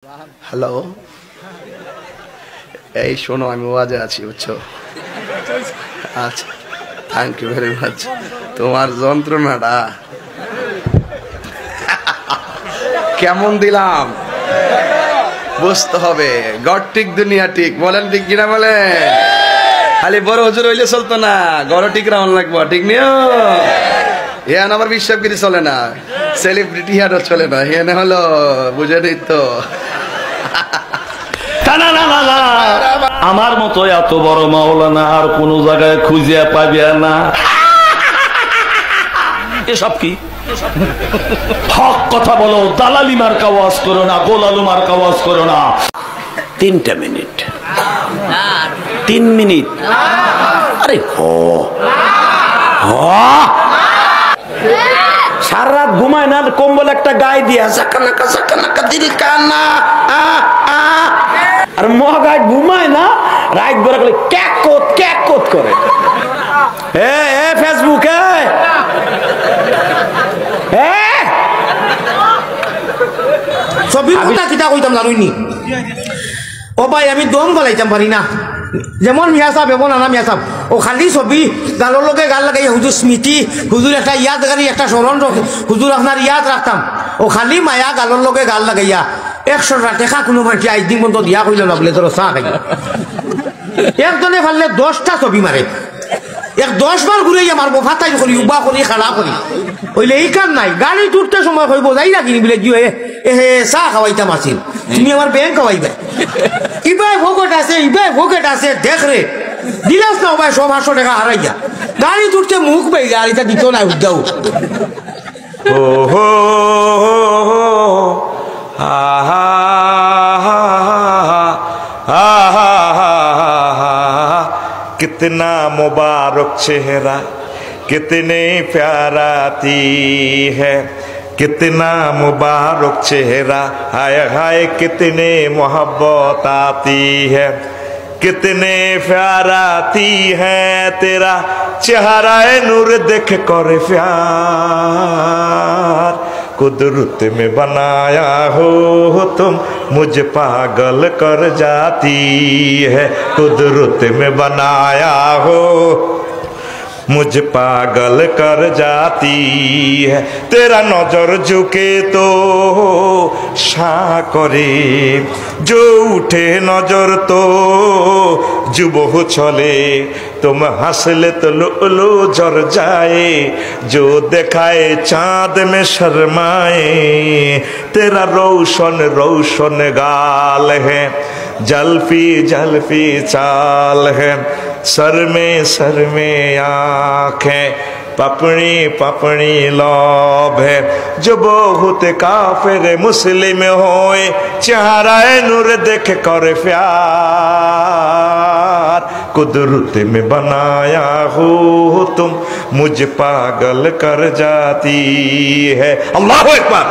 Hello, এই শোনো, আমি ওয়াজে আছি, বুঝছো? আচ্ছা, থ্যাংক ইউ ভেরি মাচ। তোমার যন্ত্রণাটা কেমন দিলাম বুঝতে হবে। গড ঠিক দুনিয়া ঠিক, বলেন ঠিক কিনা বলেন? খালি বড় হুজুর হইলে চলতো না, গড় ঠিক রাউন লাগবো, ঠিক নিও। ইয়ান আমার বিশ্বাসগিরি চলে না, সেলিব্রিটি আরও চলে না। এনে হলো বুঝে নিই তো। আমার মতো এত বড় মাওলানা আর কোন জায়গায় খুঁজে পাবে না। এসব কি হক কথা বলো, দালালি মার্কা ওয়াজ করো না, গোলালু মার্কা ওয়াজ করো না। 3 মিনিট 3 মিনিট, আরে সারা রাত ঘুমায় না, কম্বল একটা গায়ে দিয়া জাকানাকা জাকানাকা দিদি কান্না আর মহাগায় ঘুমায় না, রাত ভরে করে ক্যাক কোত করে। ফেসবুকে ছবির কথা কিতা কইতাম জানুইনি ও ভাই, আমি দম গলাইতাম পারি না। যেমন মিয়া সাহেব এমন আনা মিয়া সাহেব, ও খালি ছবি গালোর লগে গাল লাগাই হুজুর স্মৃতি, হুজুর একটা ইয়াদগারি, একটা স্মরণ, হুজুর আপনার ইয়াদ রাখতাম। ও খালি মায়া গালোর লগে গাল লাগাইয়া 100টা টেকা কোনো মানুষ আজ দিন পর্যন্ত দিয়া কইল না বলে, তোর চা খাই একজনে ফাললে 10টা ছবি মারে, 10 বার ঘুরে মারবো, ফাতাই করি, উবা করি, খাড়া করি। ওইলে এই কাম নাই, গাড়ি তুলতে সময় কইব যাই না কিনি বলে জিও চা খাওয়াইতাম আসিল, তুমি আমার ব্যাংক খাওয়াইবে। ইবাই ভোগট আছে দেখ রে, দিলাস না ভাই, 100-500 টাকা হারাইয়া গাড়ি তুলতে মুখ পাই, গাড়িটা দিত না উদ্যাও। कितना मुबारक चेहरा, कितने प्याराती है, कितना मुबारक चेहरा, हाय हाय कितने मोहब्बत आती है, कितने प्याराती है तेरा चेहरा नूर देख कर प्यार, कुदरत में बनाया हो तुम मुझ पागल कर जाती है, कुदरत में बनाया हो मुझ पागल कर जाती है, तेरा नजर झुके तो शाह करे, जो उठे नजर तो जुबह चले, तुम हंसले तो लुलु जर जाए, जो दिखाए चांद में शर्माए, तेरा रोशन रोशन गाल है, जल्फी जल्फी चाल है, सर में आंखें, पपड़ी पपड़ी लौभ है, जो बहुत काफिर मुस्लिम होए, चेहरा नूर देख कर प्यार, कुदरत में बनाया हो तुम मुझ पागल कर जाती है। अल्लाहु अकबर।